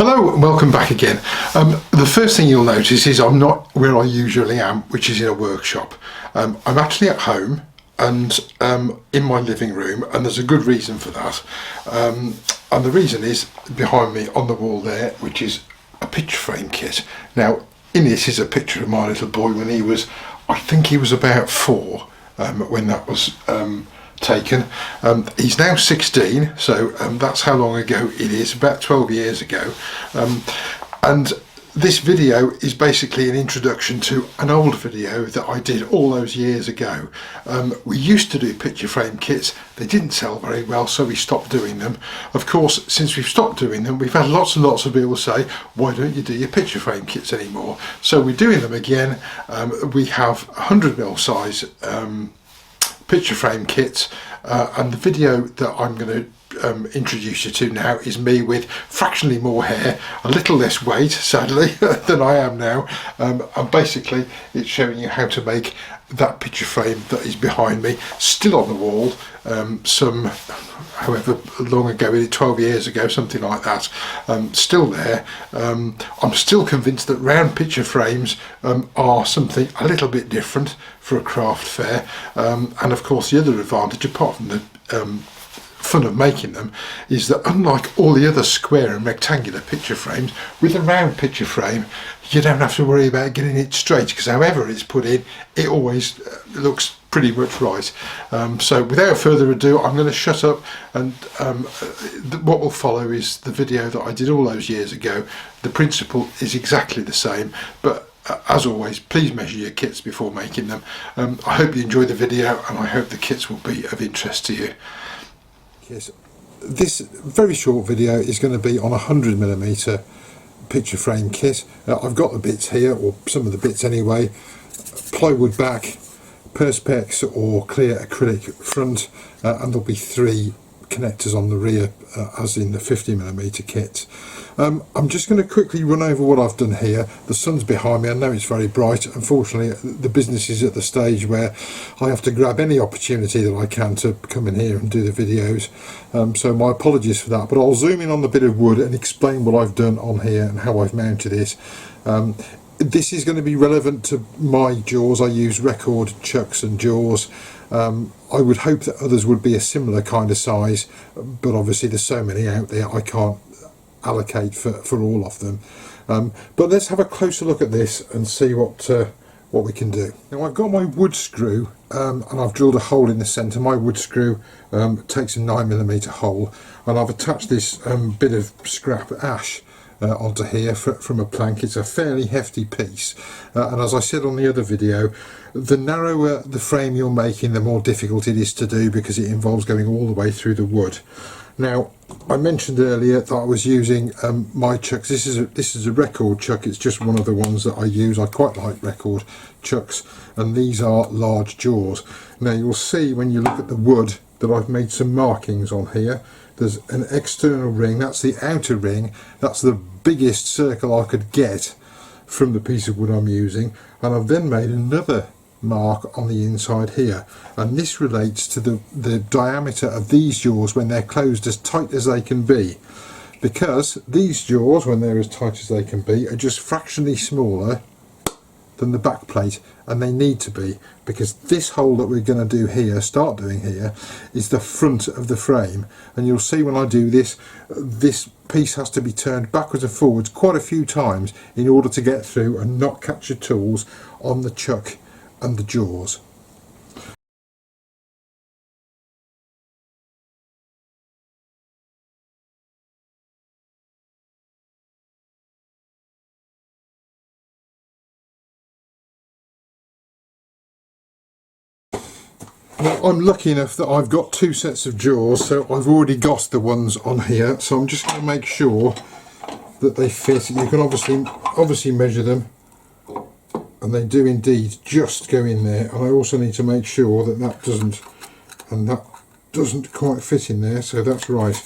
Hello and welcome back again. The first thing you'll notice is I'm not where I usually am, which is in a workshop. I'm actually at home and in my living room, and there's a good reason for that. And the reason is behind me on the wall there, which is a picture frame kit. Now in this is a picture of my little boy when he was, I think he was about 4 when that was taken. He's now 16, so that's how long ago it is, about 12 years ago. And this video is basically an introduction to an old video that I did all those years ago. We used to do picture frame kits. They didn't sell very well, so we stopped doing them. Of course, since we've stopped doing them, we've had lots and lots of people say, why don't you do your picture frame kits anymore? So we're doing them again. We have 100mm size picture frame kits, and the video that I'm going to introduce you to now is me with fractionally more hair, a little less weight sadly than I am now, and basically it's showing you how to make that picture frame that is behind me, still on the wall, some however long ago, 12 years ago, something like that, still there. I'm still convinced that round picture frames are something a little bit different for a craft fair, and of course the other advantage, apart from the fun of making them, is that unlike all the other square and rectangular picture frames, with a round picture frame you don't have to worry about getting it straight, because however it's put in, it always looks pretty much right. So without further ado, I'm going to shut up, and what will follow is the video that I did all those years ago. The principle is exactly the same, but as always, please measure your kits before making them. I hope you enjoy the video, and I hope the kits will be of interest to you. Yes, this very short video is going to be on a 100mm picture frame kit. I've got the bits here, or some of the bits anyway. Plywood back, perspex or clear acrylic front, and there'll be 3 connectors on the rear, as in the 50mm kit. I'm just going to quickly run over what I've done here. The sun's behind me, I know it's very bright. Unfortunately the business is at the stage where I have to grab any opportunity that I can to come in here and do the videos, so my apologies for that, but I'll zoom in on the bit of wood and explain what I've done on here and how I've mounted it. This is going to be relevant to my jaws. I use record chucks and jaws. I would hope that others would be a similar kind of size, but obviously there's so many out there I can't allocate for all of them. But let's have a closer look at this and see what we can do. Now I've got my wood screw, and I've drilled a hole in the centre. My wood screw takes a 9mm hole, and I've attached this bit of scrap ash onto here from a plank. It's a fairly hefty piece, and as I said on the other video, the narrower the frame you're making, the more difficult it is to do, because it involves going all the way through the wood. Now I mentioned earlier that I was using my chucks. This is a record chuck. It's just one of the ones that I use. I quite like record chucks, and these are large jaws. Now you'll see when you look at the wood that I've made some markings on here. There's an external ring, that's the outer ring, that's the biggest circle I could get from the piece of wood I'm using, and I've then made another mark on the inside here, and this relates to the diameter of these jaws when they're closed as tight as they can be, because these jaws, when they're as tight as they can be, are just fractionally smaller than the back plate, and they need to be, because this hole that we're going to do here, start doing here, is the front of the frame, and you'll see when I do this, this piece has to be turned backwards and forwards quite a few times in order to get through and not catch your tools on the chuck and the jaws. Now, I'm lucky enough that I've got 2 sets of jaws, so I've already got the ones on here, so I'm just going to make sure that they fit. You can obviously measure them, and they do indeed just go in there, and I also need to make sure that that doesn't quite fit in there, so that's right.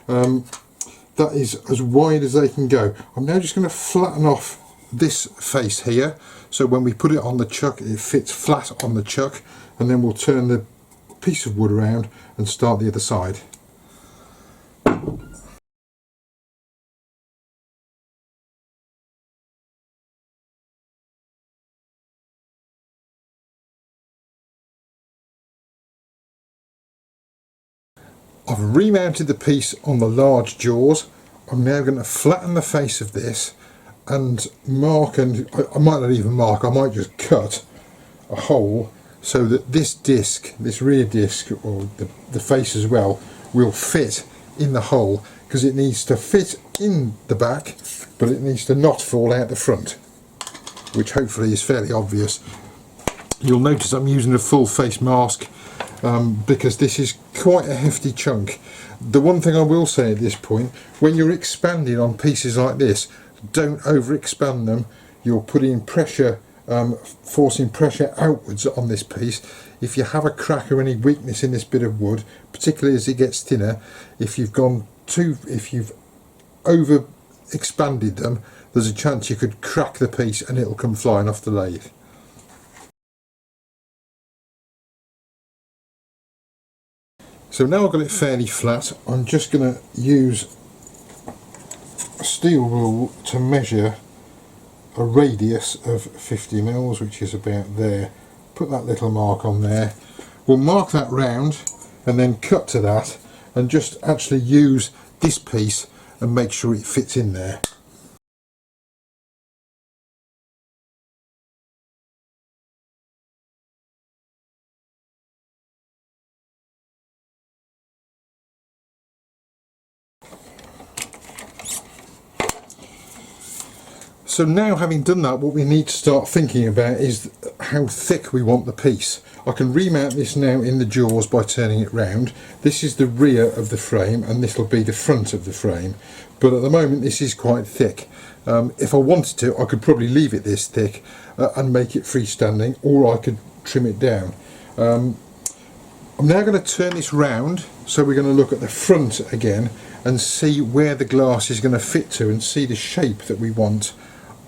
That is as wide as they can go. I'm now just going to flatten off this face here, so when we put it on the chuck it fits flat on the chuck, and then we'll turn the piece of wood around and start the other side. I've remounted the piece on the large jaws. I'm now going to flatten the face of this and mark, and I might not even mark, I might just cut a hole so that this disc, this rear disc, or the face as well, will fit in the hole, because it needs to fit in the back but it needs to not fall out the front, which hopefully is fairly obvious. You'll notice I'm using a full face mask because this is quite a hefty chunk. The one thing I will say at this point, when you're expanding on pieces like this, don't over expand them. You're putting pressure, forcing pressure outwards on this piece. If you have a crack or any weakness in this bit of wood, particularly as it gets thinner, if you've over expanded them, there's a chance you could crack the piece and it'll come flying off the lathe. So now I've got it fairly flat, I'm just going to use a steel rule to measure a radius of 50 mils, which is about there. Put that little mark on there. We'll mark that round and then cut to that and just actually use this piece and make sure it fits in there. So now, having done that, what we need to start thinking about is how thick we want the piece. I can remount this now in the jaws by turning it round. This is the rear of the frame and this will be the front of the frame, but at the moment this is quite thick. If I wanted to, I could probably leave it this thick and make it freestanding, or I could trim it down. I'm now going to turn this round, so we're going to look at the front again and see where the glass is going to fit to and see the shape that we want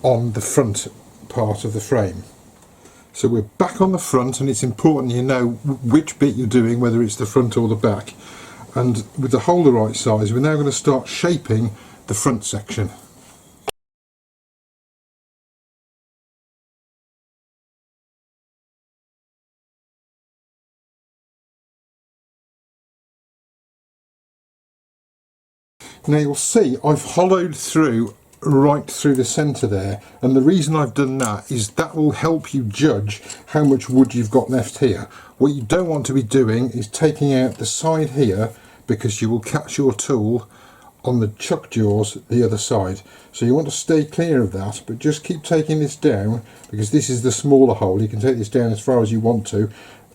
on the front part of the frame. So we're back on the front, and it's important you know which bit you're doing, whether it's the front or the back. And with the hole the right size, we're now going to start shaping the front section. Now you'll see I've hollowed through right through the centre there, and the reason I've done that is that will help you judge how much wood you've got left here. What you don't want to be doing is taking out the side here, because you will catch your tool on the chuck jaws the other side. So you want to stay clear of that, but just keep taking this down, because this is the smaller hole. You can take this down as far as you want to,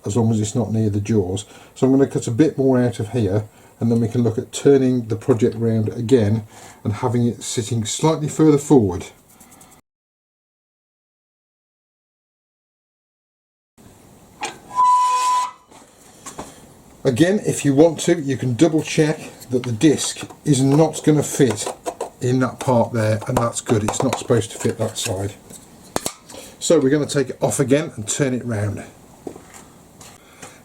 as long as it's not near the jaws. So I'm going to cut a bit more out of here, and then we can look at turning the project round again and having it sitting slightly further forward. Again, if you want to, you can double check that the disc is not going to fit in that part there, and that's good, it's not supposed to fit that side. So we're going to take it off again and turn it round.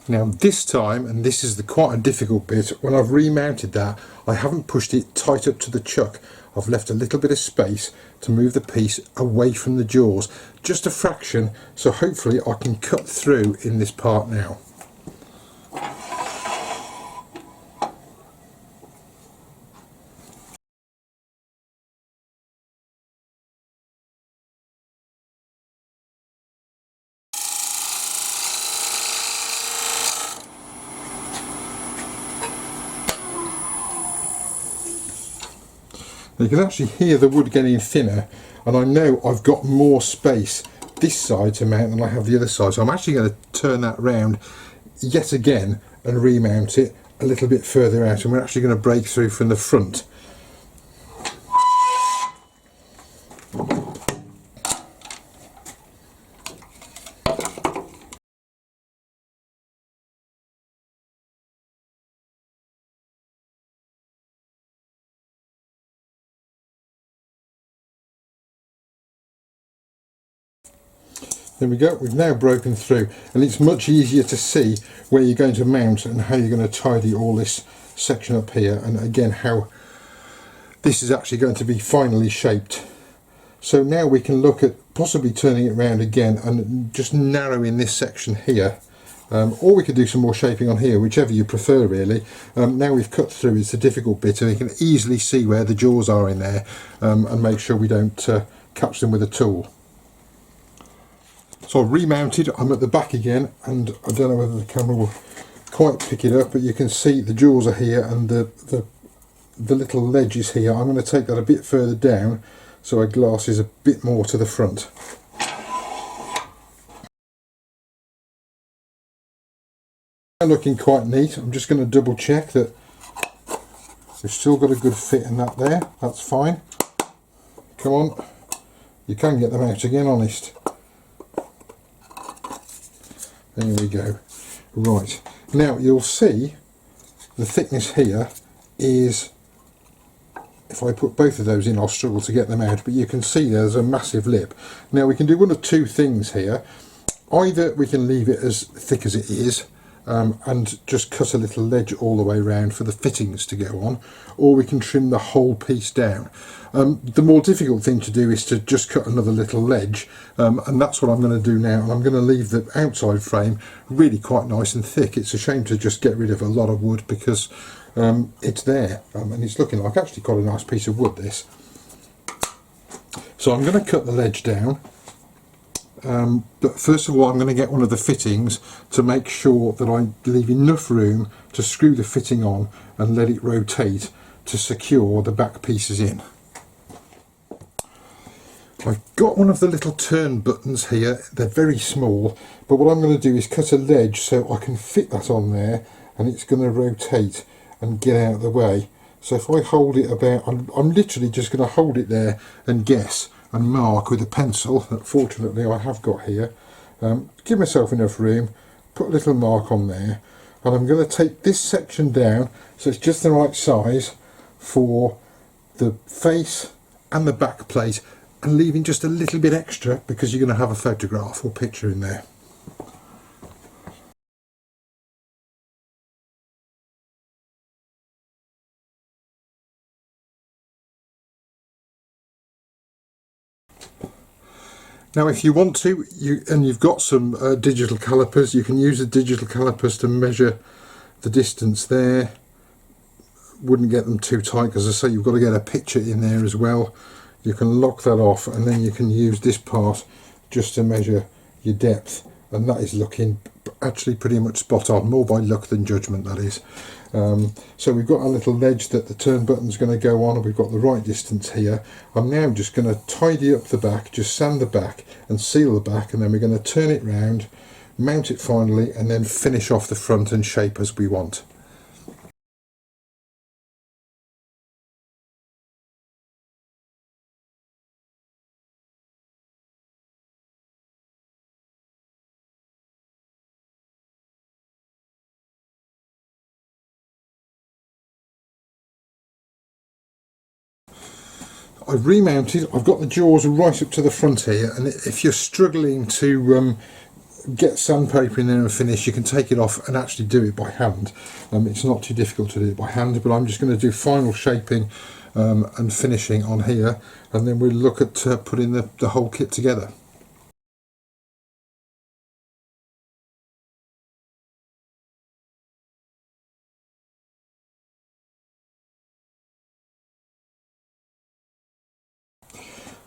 Now this time, and this is quite a difficult bit, when I've remounted that, I haven't pushed it tight up to the chuck. I've left a little bit of space to move the piece away from the jaws, just a fraction, so hopefully I can cut through in this part now. You can actually hear the wood getting thinner, and I know I've got more space this side to mount than I have the other side, so I'm actually going to turn that round yet again and remount it a little bit further out, and we're actually going to break through from the front. There we go, we've now broken through, and it's much easier to see where you're going to mount and how you're going to tidy all this section up here, and again how this is actually going to be finally shaped. So now we can look at possibly turning it round again and just narrowing this section here or we could do some more shaping on here, whichever you prefer really. Now we've cut through, it's the difficult bit, and you can easily see where the jaws are in there, and make sure we don't catch them with a tool. So I've remounted, I'm at the back again, and I don't know whether the camera will quite pick it up, but you can see the jaws are here and the little ledge is here. I'm going to take that a bit further down so our glass is a bit more to the front. Looking quite neat. I'm just going to double check that we've still got a good fit in that there. That's fine. Come on, you can get them out again, honest. There we go. Right, now you'll see the thickness here is, if I put both of those in I'll struggle to get them out, but you can see there's a massive lip. Now we can do one of two things here. Either we can leave it as thick as it is, and just cut a little ledge all the way around for the fittings to go on, or we can trim the whole piece down. The more difficult thing to do is to just cut another little ledge, and that's what I'm going to do now. And I'm going to leave the outside frame really quite nice and thick. It's a shame to just get rid of a lot of wood because it's there, and it's looking like actually quite a nice piece of wood, this. So I'm going to cut the ledge down. But first of all I'm going to get one of the fittings to make sure that I leave enough room to screw the fitting on and let it rotate to secure the back pieces in. I've got one of the little turn buttons here. They're very small, but what I'm going to do is cut a ledge so I can fit that on there, and it's going to rotate and get out of the way. So if I hold it about, I'm literally just going to hold it there and guess and mark with a pencil that fortunately I have got here. Give myself enough room, put a little mark on there, and I'm going to take this section down so it's just the right size for the face and the back plate, and leaving just a little bit extra because you're going to have a photograph or picture in there. Now if you want to, you've got some digital calipers, you can use the digital calipers to measure the distance there. Wouldn't get them too tight because, as I say, you've got to get a picture in there as well. You can lock that off, and then you can use this part just to measure your depth, and that is looking actually pretty much spot on, more by luck than judgment, that is. So we've got a little ledge that the turn button's going to go on, and we've got the right distance here. I'm now just going to tidy up the back, just sand the back and seal the back, and then we're going to turn it round, mount it finally, and then finish off the front and shape as we want. I've remounted, I've got the jaws right up to the front here, and if you're struggling to get sandpaper in there and finish, you can take it off and actually do it by hand. It's not too difficult to do it by hand, but I'm just going to do final shaping and finishing on here, and then we'll look at putting the whole kit together.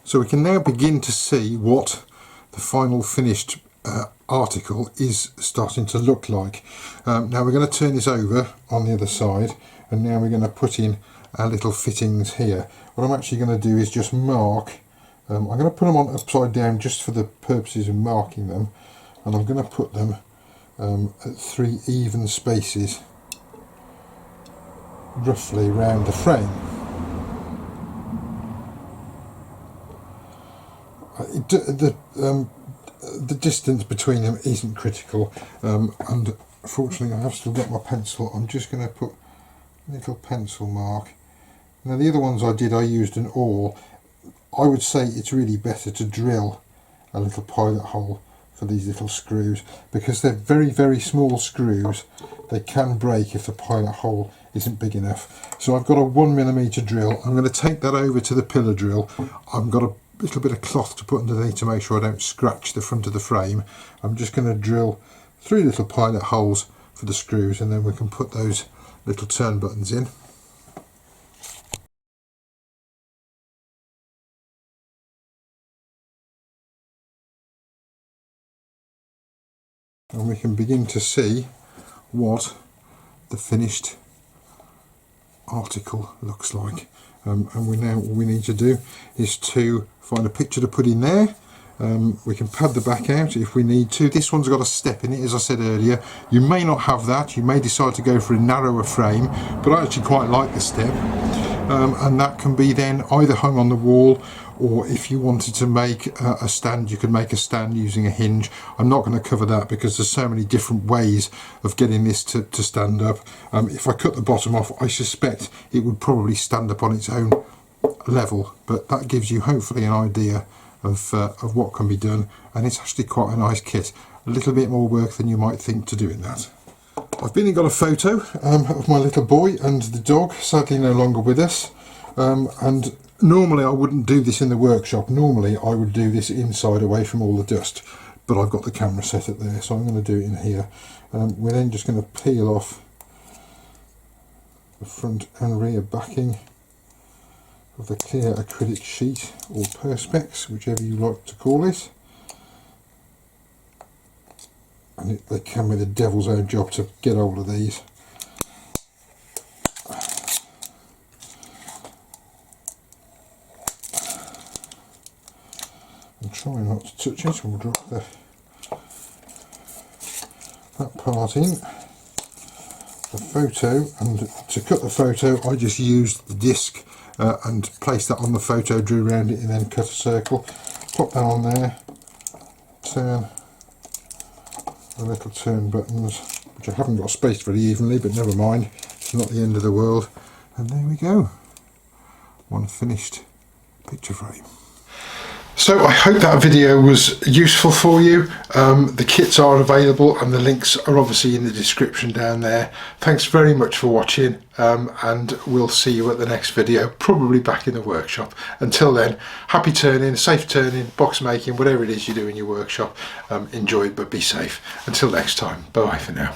So we can now begin to see what the final finished article is starting to look like. Now we're going to turn this over on the other side, and now we're going to put in our little fittings here. What I'm actually going to do is just mark, I'm going to put them on upside down just for the purposes of marking them, and I'm going to put them at 3 even spaces roughly around the frame. The distance between them isn't critical, and fortunately I have still got my pencil. I'm just going to put a little pencil mark. Now the other ones I used an awl. I would say it's really better to drill a little pilot hole for these little screws, because they're very, very small screws. They can break if the pilot hole isn't big enough. So I've got a 1mm drill. I'm going to take that over to the pillar drill. I've got a little bit of cloth to put underneath to make sure I don't scratch the front of the frame. I'm just going to drill 3 little pilot holes for the screws, and then we can put those little turn buttons in. And we can begin to see what the finished article looks like. And all we need to do is to find a picture to put in there. We can pad the back out if we need to. This one's got a step in it, as I said earlier. You may not have that, you may decide to go for a narrower frame, but I actually quite like the step. And that can be then either hung on the wall, or if you wanted to make a stand, you could make a stand using a hinge. I'm not going to cover that because there's so many different ways of getting this to stand up. If I cut the bottom off, I suspect it would probably stand up on its own level, but that gives you hopefully an idea of what can be done, and it's actually quite a nice kit. A little bit more work than you might think to doing that. I've been and got a photo of my little boy and the dog, sadly no longer with us, and normally I wouldn't do this in the workshop. Normally I would do this inside away from all the dust, but I've got the camera set up there, so I'm going to do it in here. We're then just going to peel off the front and rear backing of the clear acrylic sheet, or perspex, whichever you like to call it. And they can be the devil's own job to get hold of these. And try not to touch it, we'll drop that part in. The photo, and to cut the photo I just used the disc and placed that on the photo, drew around it and then cut a circle. Pop that on there, turn the little turn buttons, which I haven't got spaced very evenly, but never mind, it's not the end of the world. And there we go, one finished picture frame. So I hope that video was useful for you. The kits are available and the links are obviously in the description down there. Thanks very much for watching, and we'll see you at the next video, probably back in the workshop. Until then, happy turning, safe turning, box making, whatever it is you do in your workshop. Enjoy it, but be safe. Until next time, bye for now.